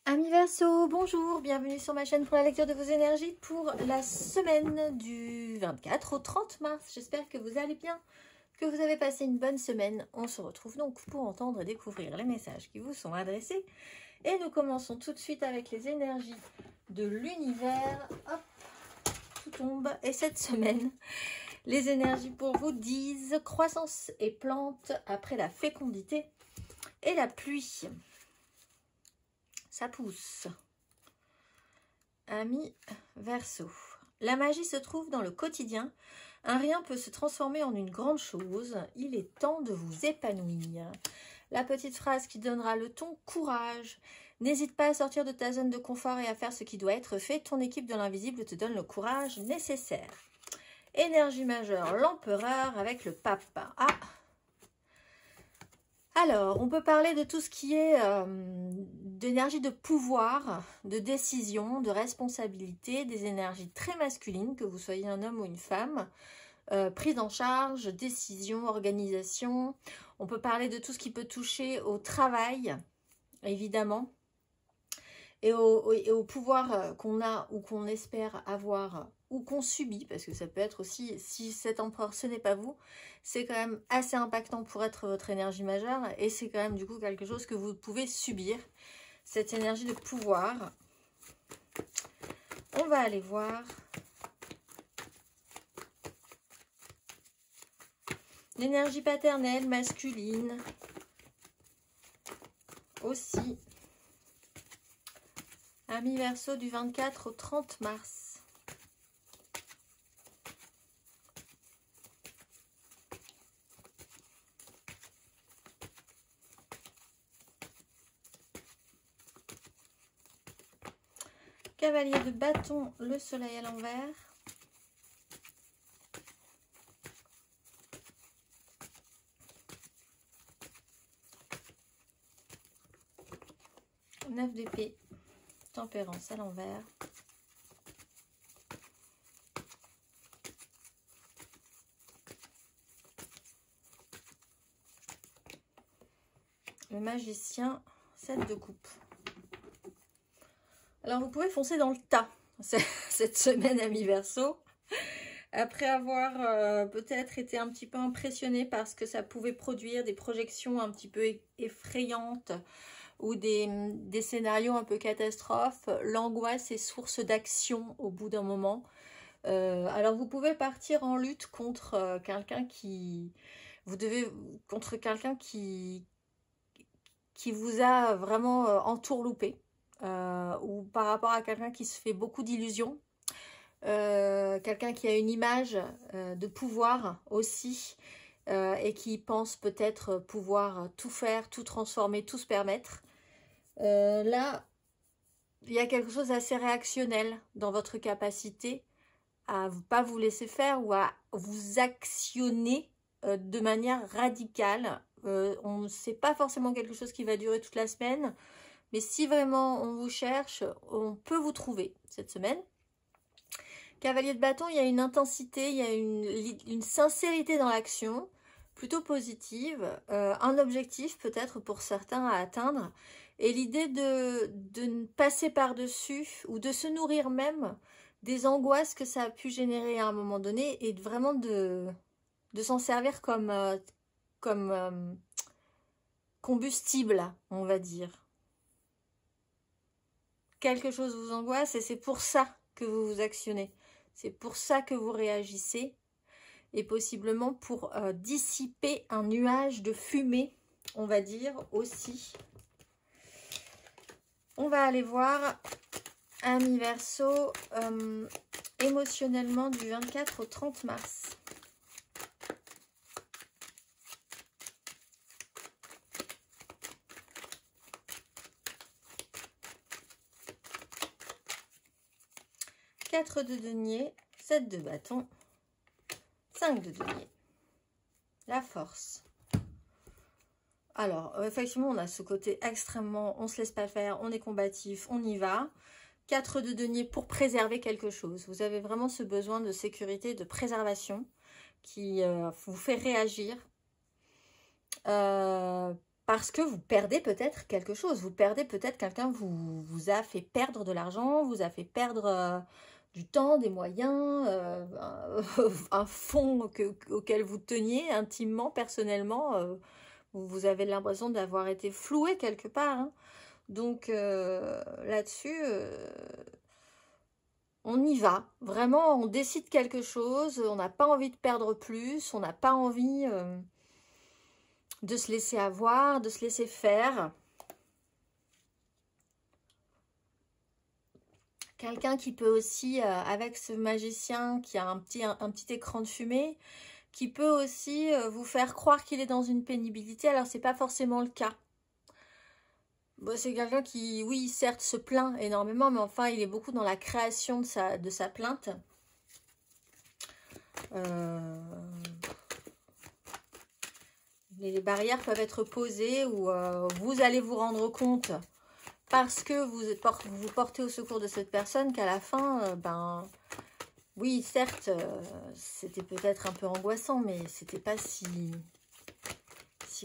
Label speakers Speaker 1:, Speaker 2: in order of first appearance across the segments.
Speaker 1: Amis Verseau, bonjour, bienvenue sur ma chaîne pour la lecture de vos énergies pour la semaine du 24 au 30 mars. J'espère que vous allez bien, que vous avez passé une bonne semaine. On se retrouve donc pour entendre et découvrir les messages qui vous sont adressés. Et nous commençons tout de suite avec les énergies de l'univers. Hop, tout tombe. Et cette semaine, les énergies pour vous disent croissance et plantes après la fécondité et la pluie. Ça pousse. Amis Verseau, la magie se trouve dans le quotidien. Un rien peut se transformer en une grande chose. Il est temps de vous épanouir. La petite phrase qui donnera le ton, courage. N'hésite pas à sortir de ta zone de confort et à faire ce qui doit être fait. Ton équipe de l'invisible te donne le courage nécessaire. Énergie majeure, l'empereur avec le pape. Ah! Alors, on peut parler de tout ce qui est d'énergie de pouvoir, de décision, de responsabilité, des énergies très masculines, que vous soyez un homme ou une femme, prise en charge, décision, organisation. On peut parler de tout ce qui peut toucher au travail, évidemment, et au pouvoir qu'on a ou qu'on espère avoir ou qu'on subit, parce que ça peut être aussi, si cet empereur ce n'est pas vous, c'est quand même assez impactant pour être votre énergie majeure, et c'est quand même du coup quelque chose que vous pouvez subir, cette énergie de pouvoir. On va aller voir l'énergie paternelle, masculine, aussi. Amis Verseau du 24 au 30 mars. 'Cavalier de bâton, le soleil à l'envers. Neuf d'épée, tempérance à l'envers. Le magicien, 7 de coupe. Alors, vous pouvez foncer dans le tas cette semaine, amis Verseau. Après avoir peut-être été un petit peu impressionné par ce que ça pouvait produire, des projections un petit peu effrayantes ou des scénarios un peu catastrophes, l'angoisse est source d'action au bout d'un moment. Alors, vous pouvez partir en lutte contre quelqu'un qui... contre quelqu'un qui vous a vraiment entourloupé. Ou par rapport à quelqu'un qui se fait beaucoup d'illusions, quelqu'un qui a une image de pouvoir aussi, et qui pense peut-être pouvoir tout faire, tout transformer, tout se permettre. Là, il y a quelque chose d'assez réactionnel dans votre capacité à ne pas vous laisser faire ou à vous actionner de manière radicale. C'est pas forcément quelque chose qui va durer toute la semaine. Mais si vraiment on vous cherche, on peut vous trouver cette semaine. Cavalier de bâton, il y a une intensité, il y a une sincérité dans l'action, plutôt positive. Un objectif peut-être pour certains à atteindre. Et l'idée de passer par-dessus ou de se nourrir même des angoisses que ça a pu générer à un moment donné et vraiment de s'en servir comme combustible, on va dire. Quelque chose vous angoisse et c'est pour ça que vous vous actionnez. C'est pour ça que vous réagissez et possiblement pour dissiper un nuage de fumée, on va dire aussi. On va aller voir, amis Verseau, émotionnellement du 24 au 30 mars. Quatre de denier, 7 de bâton, 5 de denier. La force. Alors, effectivement, on a ce côté extrêmement, on ne se laisse pas faire, on est combatif, on y va. 4 de denier pour préserver quelque chose. Vous avez vraiment ce besoin de sécurité, de préservation qui vous fait réagir. parce que vous perdez peut-être quelque chose. Vous perdez peut-être quelqu'un vous a fait perdre de l'argent, vous a fait perdre du temps, des moyens, un fonds auquel vous teniez intimement, personnellement. Vous avez l'impression d'avoir été floué quelque part, hein. Donc là-dessus, on y va. Vraiment, on décide quelque chose, on n'a pas envie de perdre plus, on n'a pas envie de se laisser avoir, de se laisser faire. Quelqu'un qui peut aussi, avec ce magicien qui a un petit écran de fumée, qui peut aussi vous faire croire qu'il est dans une pénibilité, alors c'est pas forcément le cas. Bon, c'est quelqu'un qui, oui, certes, se plaint énormément, mais enfin, il est beaucoup dans la création de sa plainte. Les barrières peuvent être posées ou vous allez vous rendre compte, parce que vous portez au secours de cette personne, qu'à la fin, ben, oui, certes, c'était peut-être un peu angoissant, mais c'était pas si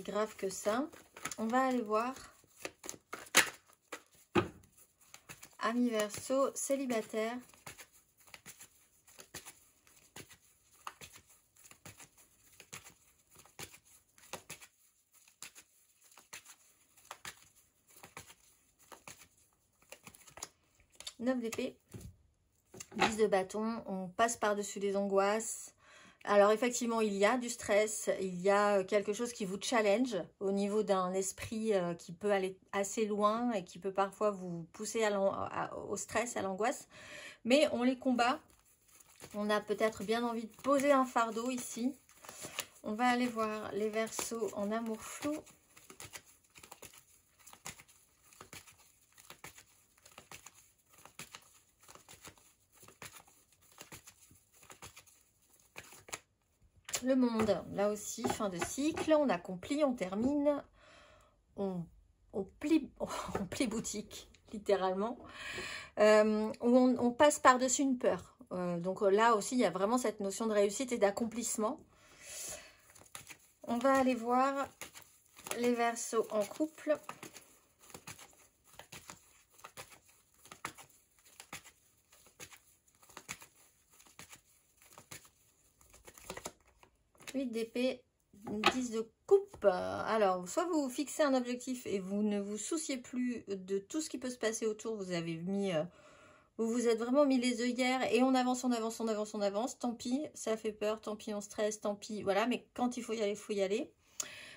Speaker 1: grave que ça. On va aller voir. Amis Verseau, célibataire. Neuf d'épée. 10 de bâton. On passe par-dessus les angoisses. Alors effectivement, il y a du stress, il y a quelque chose qui vous challenge au niveau d'un esprit qui peut aller assez loin et qui peut parfois vous pousser au stress, à l'angoisse. Mais on les combat. On a peut-être bien envie de poser un fardeau ici. On va aller voir les Verseaux en amour flou. Le monde, là aussi, fin de cycle, on accomplit, on termine, on plie, on plie boutique, littéralement. On passe par-dessus une peur. Donc là aussi, il y a vraiment cette notion de réussite et d'accomplissement. On va aller voir les Verseaux en couple. D'épée, 10 de coupe. Alors, soit vous fixez un objectif et vous ne vous souciez plus de tout ce qui peut se passer autour. Vous avez mis, vous vous êtes vraiment mis les œillères et on avance, on avance, on avance, on avance. Tant pis, ça fait peur, tant pis, on stresse, tant pis, voilà. Mais quand il faut y aller, il faut y aller.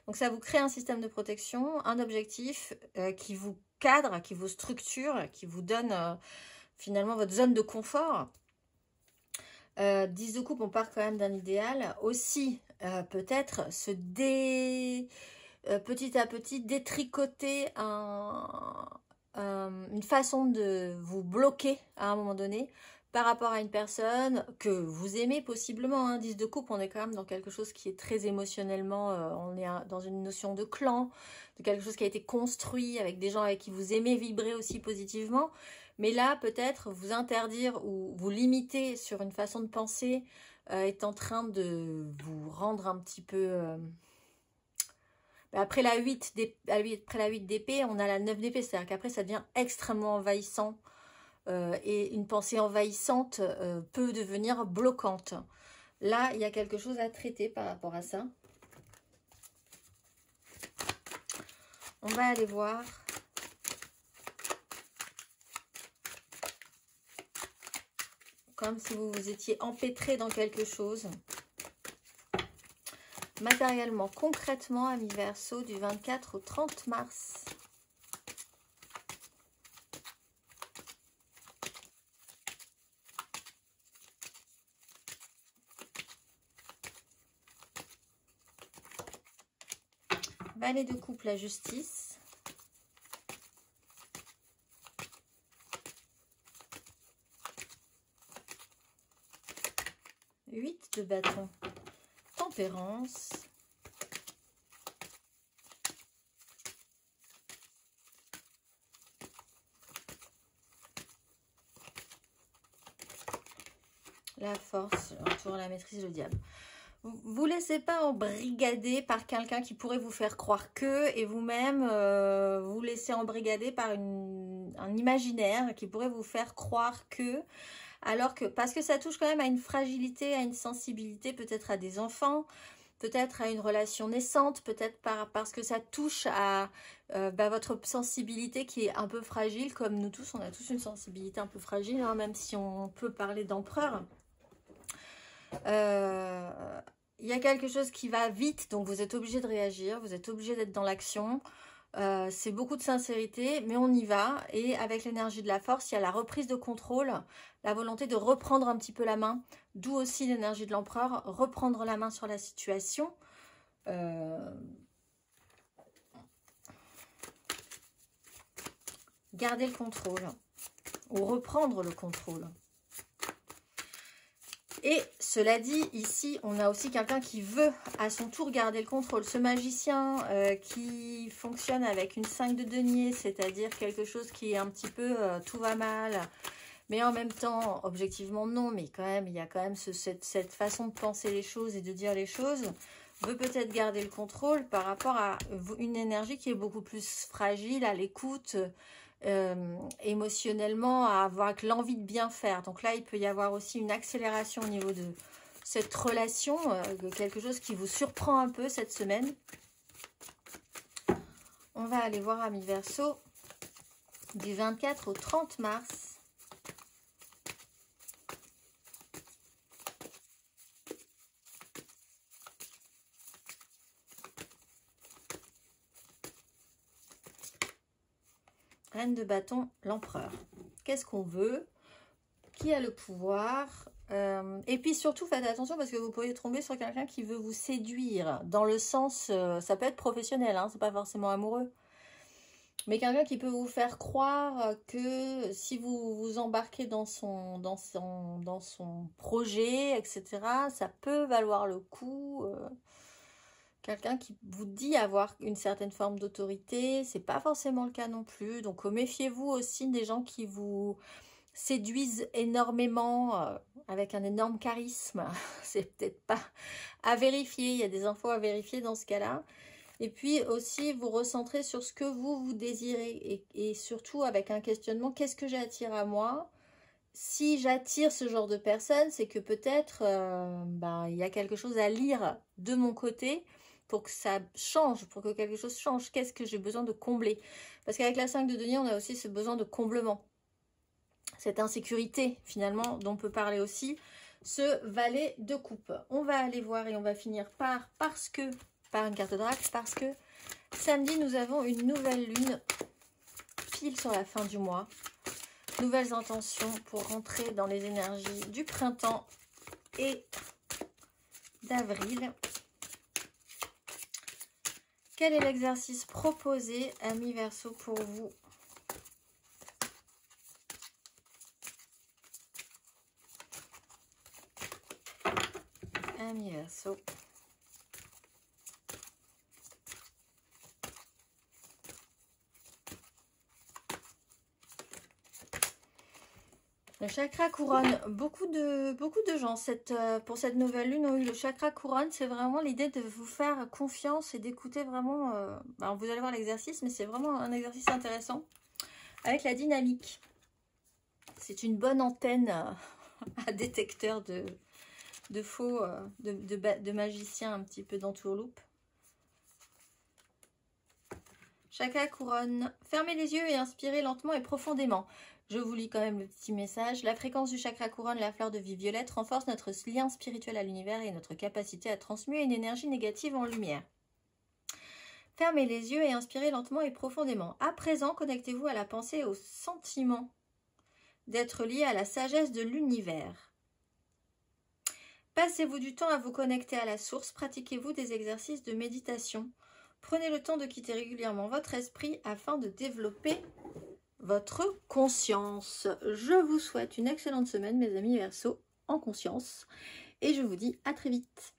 Speaker 1: Donc, ça vous crée un système de protection, un objectif qui vous cadre, qui vous structure, qui vous donne finalement votre zone de confort. 10 de coupe, on part quand même d'un idéal. Aussi, peut-être petit à petit détricoter une façon de vous bloquer à un moment donné par rapport à une personne que vous aimez possiblement. 10 de coupe, on est quand même dans quelque chose qui est très émotionnellement, on est dans une notion de clan, de quelque chose qui a été construit avec des gens avec qui vous aimez vibrer aussi positivement. Mais là, peut-être vous interdire ou vous limiter sur une façon de penser est en train de vous rendre un petit peu... Après la 8 d'épée, on a la 9 d'épée. C'est-à-dire qu'après, ça devient extrêmement envahissant. Et une pensée envahissante peut devenir bloquante. Là, il y a quelque chose à traiter par rapport à ça. On va aller voir... Comme si vous vous étiez empêtré dans quelque chose. Matériellement, concrètement, amis Verseau, du 24 au 30 mars. Valet de coupe, la justice. 8 de bâton, tempérance. La force, autour de la maîtrise, le diable. Vous laissez pas embrigader par quelqu'un qui pourrait vous faire croire que, et vous-même vous laissez embrigader par un imaginaire qui pourrait vous faire croire que, alors que, parce que ça touche quand même à une fragilité, à une sensibilité, peut-être à des enfants, peut-être à une relation naissante, peut-être parce que ça touche à votre sensibilité qui est un peu fragile, comme nous tous, on a tous une sensibilité un peu fragile, hein, même si on peut parler d'empereur. Il y a quelque chose qui va vite, donc vous êtes obligé de réagir, vous êtes obligé d'être dans l'action. C'est beaucoup de sincérité, mais on y va. Et avec l'énergie de la force, il y a la reprise de contrôle, la volonté de reprendre un petit peu la main. D'où aussi l'énergie de l'empereur, reprendre la main sur la situation. Garder le contrôle, ou reprendre le contrôle. Et cela dit, ici, on a aussi quelqu'un qui veut à son tour garder le contrôle. Ce magicien qui fonctionne avec une 5 de denier, c'est-à-dire quelque chose qui est un petit peu tout va mal, mais en même temps, objectivement non, mais quand même, il y a quand même cette façon de penser les choses et de dire les choses, veut peut-être garder le contrôle par rapport à une énergie qui est beaucoup plus fragile, à l'écoute, émotionnellement, à avoir l'envie de bien faire. Donc là, il peut y avoir aussi une accélération au niveau de cette relation, quelque chose qui vous surprend un peu cette semaine. On va aller voir Amis Verseau du 24 au 30 mars. Reine de bâton, l'empereur. Qu'est-ce qu'on veut? Qui a le pouvoir? Et puis surtout, faites attention parce que vous pourriez tomber sur quelqu'un qui veut vous séduire. Dans le sens, ça peut être professionnel, hein, c'est pas forcément amoureux. Mais quelqu'un qui peut vous faire croire que si vous vous embarquez dans son projet, etc., ça peut valoir le coup. Quelqu'un qui vous dit avoir une certaine forme d'autorité, c'est pas forcément le cas non plus. Donc méfiez-vous aussi des gens qui vous séduisent énormément, avec un énorme charisme. C'est peut-être pas à vérifier, il y a des infos à vérifier dans ce cas-là. Et puis aussi vous recentrer sur ce que vous désirez et surtout avec un questionnement, qu'est-ce que j'attire à moi? Si j'attire ce genre de personne, c'est que peut-être il y a quelque chose à lire de mon côté pour que ça change, pour que quelque chose change. Qu'est-ce que j'ai besoin de combler? Parce qu'avec la 5 de denier, on a aussi ce besoin de comblement. Cette insécurité, finalement, dont on peut parler aussi. Ce valet de coupe. On va aller voir et on va finir par une carte de drac, parce que samedi, nous avons une nouvelle lune pile sur la fin du mois. Nouvelles intentions pour rentrer dans les énergies du printemps et d'avril. Quel est l'exercice proposé, Amis Verseau, pour vous? Amis Verseau. Le chakra couronne, beaucoup de gens pour cette nouvelle lune ont eu le chakra couronne. C'est vraiment l'idée de vous faire confiance et d'écouter vraiment, vous allez voir l'exercice, mais c'est vraiment un exercice intéressant avec la dynamique. C'est une bonne antenne à détecteur de faux, de magiciens un petit peu d'entourloupe. Chakra couronne, fermez les yeux et inspirez lentement et profondément. Je vous lis quand même le petit message. La fréquence du chakra couronne, la fleur de vie violette, renforce notre lien spirituel à l'univers et notre capacité à transmuer une énergie négative en lumière. Fermez les yeux et inspirez lentement et profondément. À présent, connectez-vous à la pensée et au sentiment d'être lié à la sagesse de l'univers. Passez-vous du temps à vous connecter à la source. Pratiquez-vous des exercices de méditation. Prenez le temps de quitter régulièrement votre esprit afin de développer votre conscience. Je vous souhaite une excellente semaine, mes amis Verseau, en conscience. Et je vous dis à très vite.